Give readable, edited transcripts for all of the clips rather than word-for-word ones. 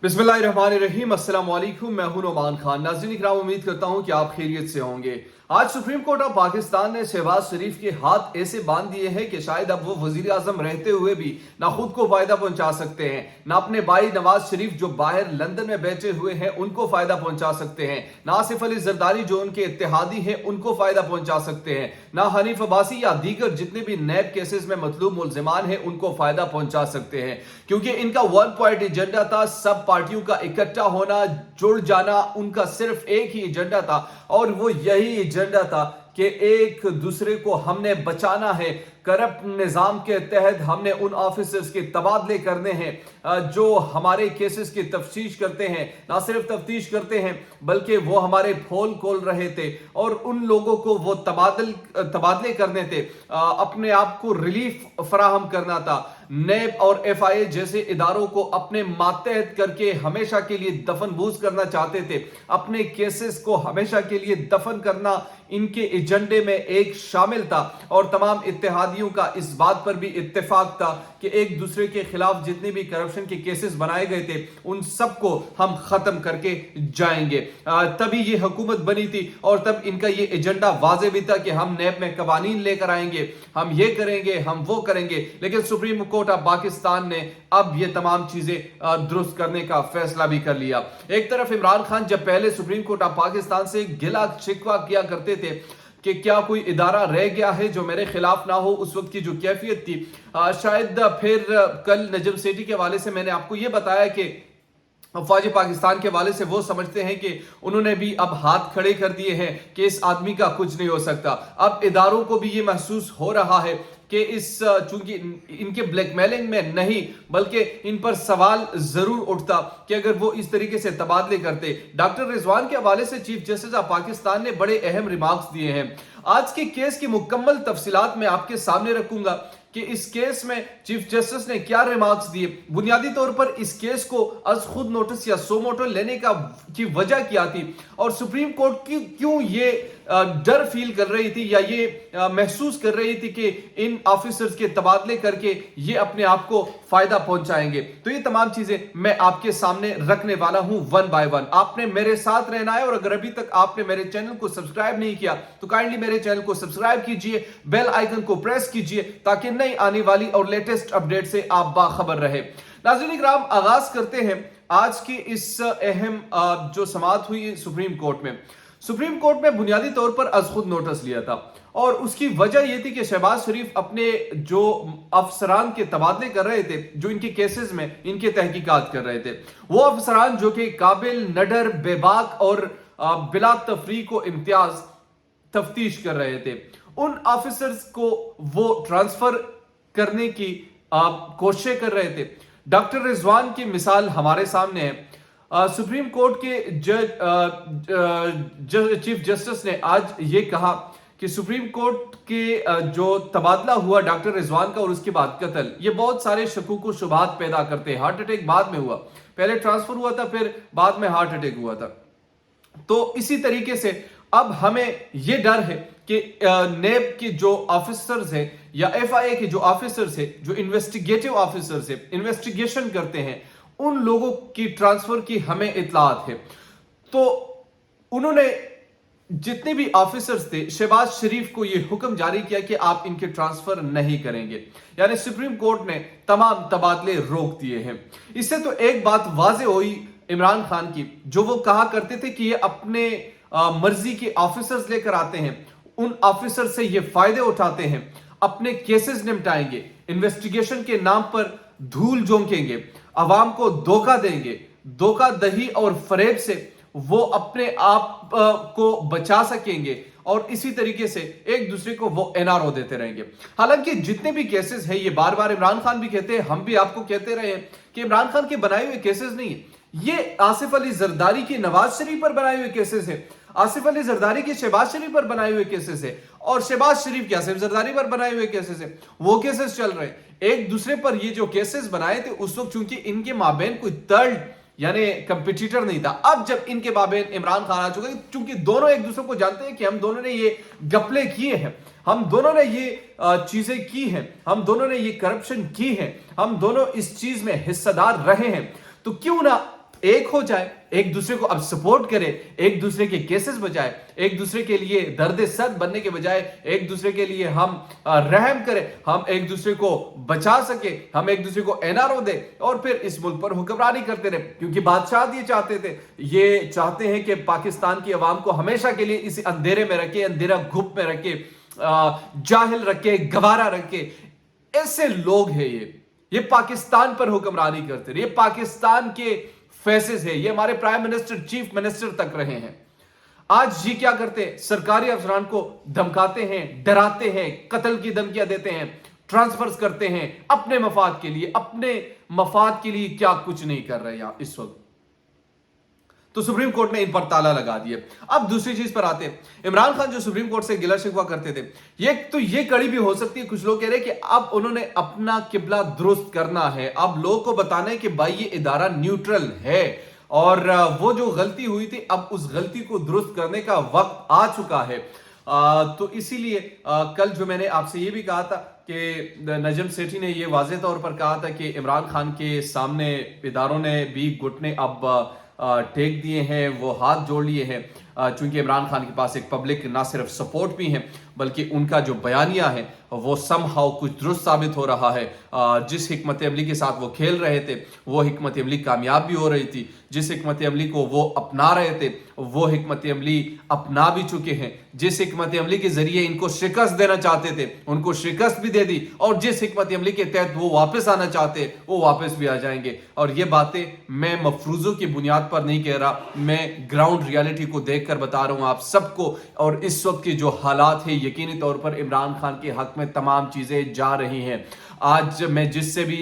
बिस्मिल्लाहिर्रहमानिर्रहीम, अस्सलाम वालेकुम। मैं हूं नोमान खान। नाज़रीन इकराम, उम्मीद करता हूं कि आप खैरियत से होंगे। आज सुप्रीम कोर्ट ऑफ पाकिस्तान ने शहबाज शरीफ के हाथ ऐसे बांध दिए हैं कि शायद अब वो वजीर आजम रहते हुए भी ना खुद को फायदा पहुंचा सकते हैं, ना अपने भाई नवाज शरीफ जो बाहर लंदन में बैठे हुए हैं उनको फायदा पहुंचा सकते हैं, ना आसिफ अली जरदारी जो उनके इत्तेहादी हैं उनको फायदा पहुंचा सकते हैं, ना हनीफ अब्बासी या दीगर जितने भी नैब केसेस में मतलूब मुल्जिमान हैं उनको फायदा पहुंचा सकते हैं। क्योंकि इनका वन पॉइंट एजेंडा था, सब पार्टियों का इकट्ठा होना, जुड़ जाना। उनका सिर्फ एक ही एजेंडा था और वो यही एजेंडा था कि एक दूसरे को हमने बचाना है। करप्ट निजाम के तहत हमने उन ऑफिसर्स के तबादले करने हैं जो हमारे केसेस की तफ्तीश करते हैं, ना सिर्फ तफ्तीश करते हैं बल्कि वो हमारे पोल खोल रहे थे और उन लोगों को वो तबादले करने थे, अपने आप को रिलीफ फराहम करना था। नैब और एफआईए जैसे इदारों को अपने मातहत करके हमेशा के लिए दफनबूज करना चाहते थे। अपने केसेस को हमेशा के लिए दफन करना इनके एजेंडे में एक शामिल था और तमाम इत्तेहादियों का इस बात पर भी इत्तेफाक था कि एक दूसरे के खिलाफ जितने भी करप्शन के केसेस बनाए गए थे उन सबको हम खत्म करके जाएंगे। तभी ये हुकूमत बनी थी और तब इनका ये एजेंडा वाज़ेह भी था कि हम नैब में कवानीन लेकर आएंगे, हम ये करेंगे, हम वो करेंगे। लेकिन सुप्रीम कोर्ट ऑफ पाकिस्तान ने अब ये तमाम चीजें दुरुस्त करने का फैसला भी कर लिया। एक तरफ इमरान खान जब पहले सुप्रीम कोर्ट ऑफ पाकिस्तान से गिला शिकवा किया करते थे कि क्या कोई इदारा रह गया है जो मेरे खिलाफ ना हो, उस वक्त की जो कैफियत थी, शायद फिर कल नजम सेठी के हवाले से मैंने आपको यह बताया कि फौज पाकिस्तान के वाले से वो समझते हैं कि उन्होंने भी अब हाथ खड़े कर दिए हैं कि इस आदमी का कुछ नहीं हो सकता। अब इदारों को भी ये महसूस हो रहा है कि इस चूंकि इनके ब्लैकमेलिंग में नहीं बल्कि इन पर सवाल जरूर उठता कि अगर वो इस तरीके से तबादले करते। डॉक्टर रिजवान के हवाले से चीफ जस्टिस ऑफ पाकिस्तान ने बड़े अहम रिमार्क्स दिए हैं। आज के केस की मुकम्मल तफसीलात मैं आपके सामने रखूंगा कि इस केस में चीफ जस्टिस ने क्या रिमार्क्स दिए। बुनियादी तौर पर इस केस को अज खुद नोटिस या सो मोटो लेने की वजह क्या थी और सुप्रीम कोर्ट की क्यों ये डर फील कर रही थी या ये महसूस कर रही थी कि इन ऑफिसर्स के तबादले करके ये अपने आप को फायदा पहुंचाएंगे। तो ये तमाम चीजें मैं आपके सामने रखने वाला हूं वन बाय वन। आपने मेरे साथ रहना है और अगर अभी तक आपने मेरे चैनल को सब्सक्राइब नहीं किया तो काइंडली मेरे चैनल को सब्सक्राइब कीजिए, बेल आइकन को प्रेस कीजिए ताकि नई आने वाली और लेटेस्ट अपडेट से आप बाखबर रहे। नाज़रीन इकराम, आगाज करते हैं आज की इस अहम जो समाअत हुई सुप्रीम कोर्ट में। सुप्रीम कोर्ट में बुनियादी तौर पर अज खुद नोटिस लिया था और उसकी वजह यह थी कि शहबाज शरीफ अपने जो अफसरान के तबादले कर रहे थे, जो इनके केसेस में इनके तहकीकात कर रहे थे, वो अफसरान जो कि काबिल, नडर, बेबाक और बिला तफरीक को इम्तियाज तफ्तीश कर रहे थे, उन ऑफिसर्स को वो ट्रांसफर करने की कोशिश कर रहे थे। डॉक्टर रिजवान की मिसाल हमारे सामने है। सुप्रीम कोर्ट के चीफ जस्टिस ने आज ये कहा कि सुप्रीम कोर्ट के जो तबादला हुआ डॉक्टर रिजवान का और उसके बाद कत्ल, ये बहुत सारे शकूक व शुबहात पैदा करते हैं। हार्ट अटैक बाद में हुआ, पहले ट्रांसफर हुआ था, फिर बाद में हार्ट अटैक हुआ था। तो इसी तरीके से अब हमें यह डर है कि नेब के जो ऑफिसर्स हैं या एफआईए के जो ऑफिसर्स हैं, जो इन्वेस्टिगेटिव ऑफिसर्स हैं, इन्वेस्टिगेशन करते हैं, उन लोगों की ट्रांसफर की हमें इत्तलात है। तो उन्होंने जितने भी ऑफिसर्स थे, शहबाज शरीफ को यह हुक्म जारी किया कि आप इनके ट्रांसफर नहीं करेंगे, यानी सुप्रीम कोर्ट ने तमाम तबादले रोक दिए हैं। इससे तो एक बात वाज़ेह हुई इमरान खान की, जो वो कहा करते थे कि ये अपने मर्जी के ऑफिसर्स लेकर आते हैं, उन ऑफिसर से ये फायदे उठाते हैं, अपने केसेस निपटाएंगे, इन्वेस्टिगेशन के नाम पर धूल झोंकेंगे, अवाम को धोखा देंगे, धोखा दही और फरेब से वो अपने आप को बचा सकेंगे और इसी तरीके से एक दूसरे को वो एनआरओ देते रहेंगे। हालांकि जितने भी केसेस हैं, ये बार बार इमरान खान भी कहते हैं, हम भी आपको कहते रहे हैं कि इमरान खान के बनाए हुए केसेस नहीं है, ये आसिफ अली जरदारी के नवाज शरीफ पर बनाए हुए केसेस है, आसिफ अली जरदारी के शहबाज शरीफ पर बनाए हुए केसेस है और शहबाज शरीफ के आसिफ जरदारी पर बनाए हुए केसेस है। वो केसेस चल रहे हैं एक दूसरे पर। ये जो केसेस बनाए थे उस वक्त चूंकि इनके माबेन कोई थर्ड यानी कंपटीटर नहीं था। अब जब इनके माबेन इमरान खान आ चुके, चूंकि दोनों एक दूसरे को जानते हैं कि हम दोनों ने ये गपले किए हैं, हम दोनों ने ये चीजें की हैं, हम दोनों ने ये करप्शन की है, हम दोनों इस चीज में हिस्सेदार रहे हैं, तो क्यों ना ایک ہو جائے, ایک دوسرے کو اب سپورٹ کرے, ایک دوسرے کے کیسز بجائے, ایک دوسرے کے لیے درد سر بننے کے بجائے ایک دوسرے کے لیے ہم رحم کریں, ہم ایک دوسرے کو بچا سکے, ہم ایک دوسرے کو این آر او دے اور پھر اس ملک پر حکمرانی کرتے رہے. کیونکہ بادشاہ یہ چاہتے تھے, یہ چاہتے ہیں کہ پاکستان کی عوام کو ہمیشہ کے لیے اس اندھیرے میں رکھے, اندھیرا گھپ میں رکھے, جاہل رکھے, گوارا رکھے. ایسے لوگ ہیں یہ پاکستان پر حکمرانی کرتے رہے, یہ پاکستان کے فیسز ہے, یہ ہمارے پرائم منسٹر, چیف منسٹر تک رہے ہیں. آج یہ کیا کرتے ہیں, سرکاری افسران کو دھمکاتے ہیں, ڈراتے ہیں, قتل کی دھمکیاں دیتے ہیں, ٹرانسفرز کرتے ہیں اپنے مفاد کے لیے, اپنے مفاد کے لیے کیا کچھ نہیں کر رہے یہاں اس وقت. تو سپریم کورٹ نے ان پر تالا لگا دیا. اب دوسری چیز پر آتے ہیں, عمران خان جو سپریم کورٹ سے گلہ شکوہ کرتے تھے, یہ کڑی بھی ہو سکتی ہے. کچھ لوگ کہہ رہے کہ اب انہوں نے اپنا قبلہ درست کرنا ہے, اب لوگوں کو بتانا ہے کہ بھائی یہ ادارہ نیوٹرل ہے, اور وہ جو غلطی ہوئی تھی اب اس غلطی کو درست کرنے کا وقت آ چکا ہے. تو اسی لیے کل جو میں نے آپ سے یہ بھی کہا تھا کہ نجم سیٹھی نے یہ واضح طور پر کہا تھا کہ عمران خان کے سامنے اداروں نے بھی گھٹنے اب ٹیک دیے ہیں, وہ ہاتھ جوڑ لیے ہیں, چونکہ عمران خان کے پاس ایک پبلک نہ صرف سپورٹ بھی ہے بلکہ ان کا جو بیانیہ ہے وہ سم ہاؤ کچھ درست ثابت ہو رہا ہے. جس حکمت عملی کے ساتھ وہ کھیل رہے تھے وہ حکمت عملی کامیاب بھی ہو رہی تھی, جس حکمت عملی کو وہ اپنا رہے تھے وہ حکمت عملی اپنا بھی چکے ہیں, جس حکمت عملی کے ذریعے ان کو شکست دینا چاہتے تھے ان کو شکست بھی دے دی, اور جس حکمت عملی کے تحت وہ واپس آنا چاہتے وہ واپس بھی آ جائیں گے. اور یہ باتیں میں مفروضوں کی بنیاد پر نہیں کہہ رہا, میں گراؤنڈ ریالٹی کو دیکھ کر بتا رہا ہوں آپ سب کو. اور اس وقت کے جو حالات ہیں یقینی طور پر عمران خان کے حق میں تمام چیزیں جا رہی ہیں. آج میں جس سے بھی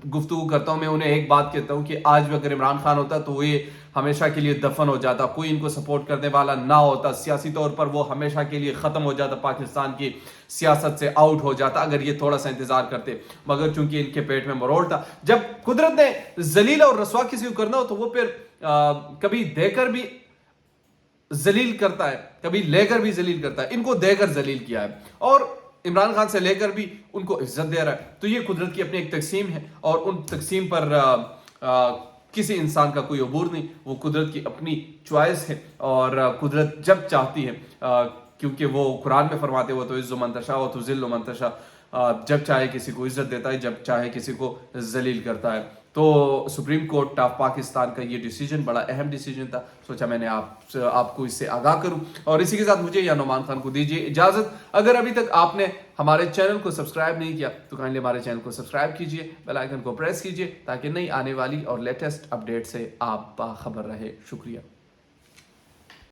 گفتگو کرتا ہوں میں انہیں ایک بات کہتا ہوں کہ آج بھی اگر عمران خان ہوتا تو یہ ہمیشہ کے لیے دفن ہو جاتا, کوئی ان کو سپورٹ کرنے والا نہ ہوتا, سیاسی طور پر وہ ہمیشہ کے لیے ختم ہو جاتا, پاکستان کی سیاست سے آؤٹ ہو جاتا اگر یہ تھوڑا سا انتظار کرتے. مگر چونکہ ان کے پیٹ میں مروڑ تھا, جب قدرت نے ذلیل اور رسوا کسی کو کرنا ہو تو وہ پھر کبھی دے کر بھی ذلیل کرتا ہے, کبھی لے کر بھی ذلیل کرتا ہے. ان کو دے کر ذلیل کیا ہے اور عمران خان سے لے کر بھی ان کو عزت دے رہا ہے. تو یہ قدرت کی اپنی ایک تقسیم ہے اور ان تقسیم پر کسی انسان کا کوئی عبور نہیں, وہ قدرت کی اپنی چوائس ہے. اور قدرت جب چاہتی ہے, کیونکہ وہ قرآن میں فرماتے وہ تو عز من تشاء و تذل من تشاء, جب چاہے کسی کو عزت دیتا ہے, جب چاہے کسی کو ذلیل کرتا ہے. تو سپریم کورٹ آف پاکستان کا یہ ڈیسیجن بڑا اہم ڈیسیجن تھا, سوچا میں نے آپ کو اس سے آگاہ کروں. اور اسی کے ساتھ مجھے یا نعمان خان کو دیجیے اجازت. اگر ابھی تک آپ نے ہمارے چینل کو سبسکرائب نہیں کیا تو کائنڈلی ہمارے چینل کو سبسکرائب کیجیے, بیل آئیکن کو پریس کیجیے تاکہ نئی آنے والی اور لیٹسٹ اپڈیٹ سے آپ باخبر رہے. شکریہ.